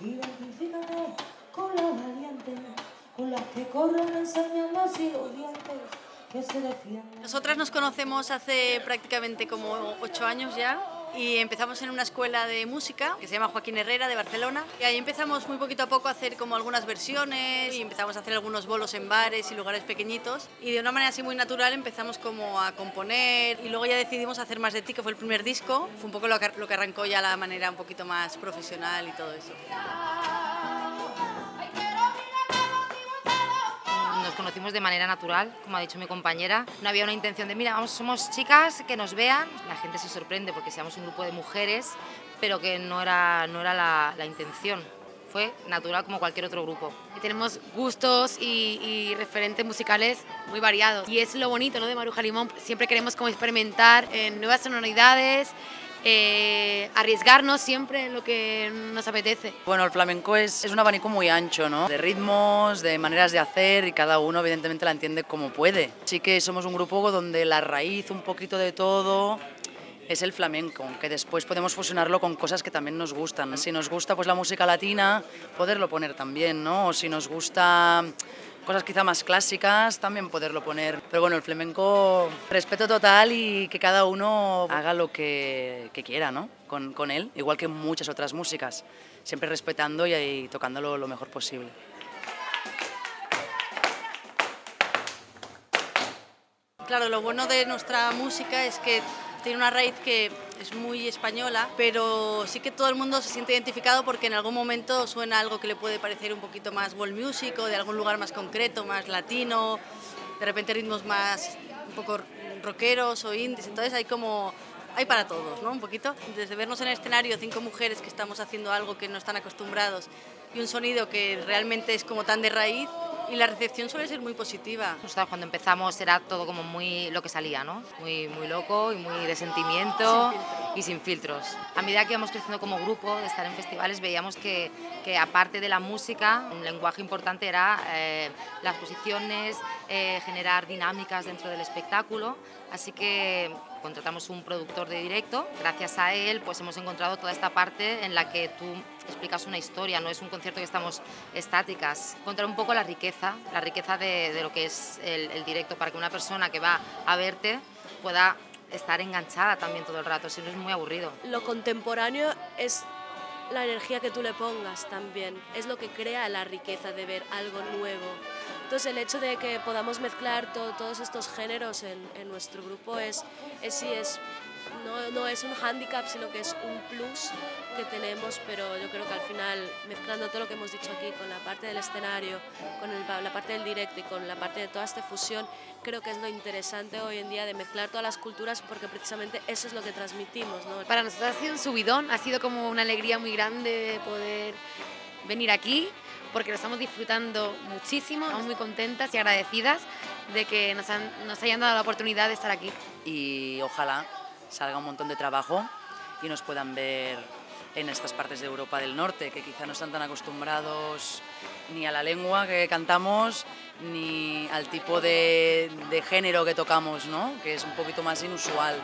Identifícate con las valientes, con las que corren enseñando así los dientes, que se defienden. Nosotras nos conocemos hace prácticamente como 8 años ya y empezamos en una escuela de música que se llama Joaquín Herrera de Barcelona y ahí empezamos muy poquito a poco a hacer como algunas versiones y empezamos a hacer algunos bolos en bares y lugares pequeñitos y de una manera así muy natural empezamos como a componer y luego ya decidimos hacer Más de ti, que fue el primer disco, fue un poco lo que arrancó ya la manera un poquito más profesional y todo eso. Nos conocimos de manera natural, como ha dicho mi compañera. No había una intención de, mira, somos chicas que nos vean. La gente se sorprende porque seamos un grupo de mujeres, pero que no era la intención. Fue natural como cualquier otro grupo. Tenemos gustos y referentes musicales muy variados. Y es lo bonito, ¿no?, de Maruja Limón. Siempre queremos como experimentar en nuevas sonoridades, arriesgarnos siempre en lo que nos apetece. Bueno, el flamenco es un abanico muy ancho, ¿no? De ritmos, de maneras de hacer y cada uno evidentemente la entiende como puede. Sí que somos un grupo donde la raíz, un poquito de todo, es el flamenco, que después podemos fusionarlo con cosas que también nos gustan. Si nos gusta pues la música latina, poderlo poner también, ¿no? O si nos gusta cosas quizá más clásicas, también poderlo poner. Pero bueno, el flamenco, respeto total y que cada uno haga lo que quiera, ¿no? Con él, igual que muchas otras músicas, siempre respetando y tocándolo lo mejor posible. Claro, lo bueno de nuestra música es que tiene una raíz que es muy española, pero sí que todo el mundo se siente identificado porque en algún momento suena algo que le puede parecer un poquito más world music o de algún lugar más concreto, más latino, de repente ritmos más un poco rockeros o indies, entonces hay para todos, ¿no? Un poquito. Desde vernos en el escenario 5 mujeres que estamos haciendo algo que no están acostumbrados y un sonido que realmente es como tan de raíz, y la recepción suele ser muy positiva. Nosotros cuando empezamos era todo como muy lo que salía, ¿no? Muy loco y muy de sentimiento y sin filtros. A medida que íbamos creciendo como grupo, de estar en festivales, veíamos que aparte de la música, un lenguaje importante era las posiciones, generar dinámicas dentro del espectáculo. Así que contratamos un productor de directo. Gracias a él pues hemos encontrado toda esta parte en la que tú explicas una historia, no es un concierto que estamos estáticas. Encontrar un poco la riqueza de lo que es el directo para que una persona que va a verte pueda estar enganchada también todo el rato, si no es muy aburrido. Lo contemporáneo es la energía que tú le pongas también, es lo que crea la riqueza de ver algo nuevo. Entonces el hecho de que podamos mezclar todos estos géneros en nuestro grupo no es un hándicap, sino que es un plus que tenemos, pero yo creo que al final, mezclando todo lo que hemos dicho aquí, con la parte del escenario, con la parte del directo y con la parte de toda esta fusión, creo que es lo interesante hoy en día de mezclar todas las culturas, porque precisamente eso es lo que transmitimos, ¿no? Para nosotros ha sido un subidón, ha sido como una alegría muy grande de poder venir aquí, porque lo estamos disfrutando muchísimo, estamos muy contentas y agradecidas de que nos hayan dado la oportunidad de estar aquí. Y ojalá salga un montón de trabajo y nos puedan ver en estas partes de Europa del Norte, que quizá no están tan acostumbrados ni a la lengua que cantamos, ni al tipo de género que tocamos, ¿no? Que es un poquito más inusual.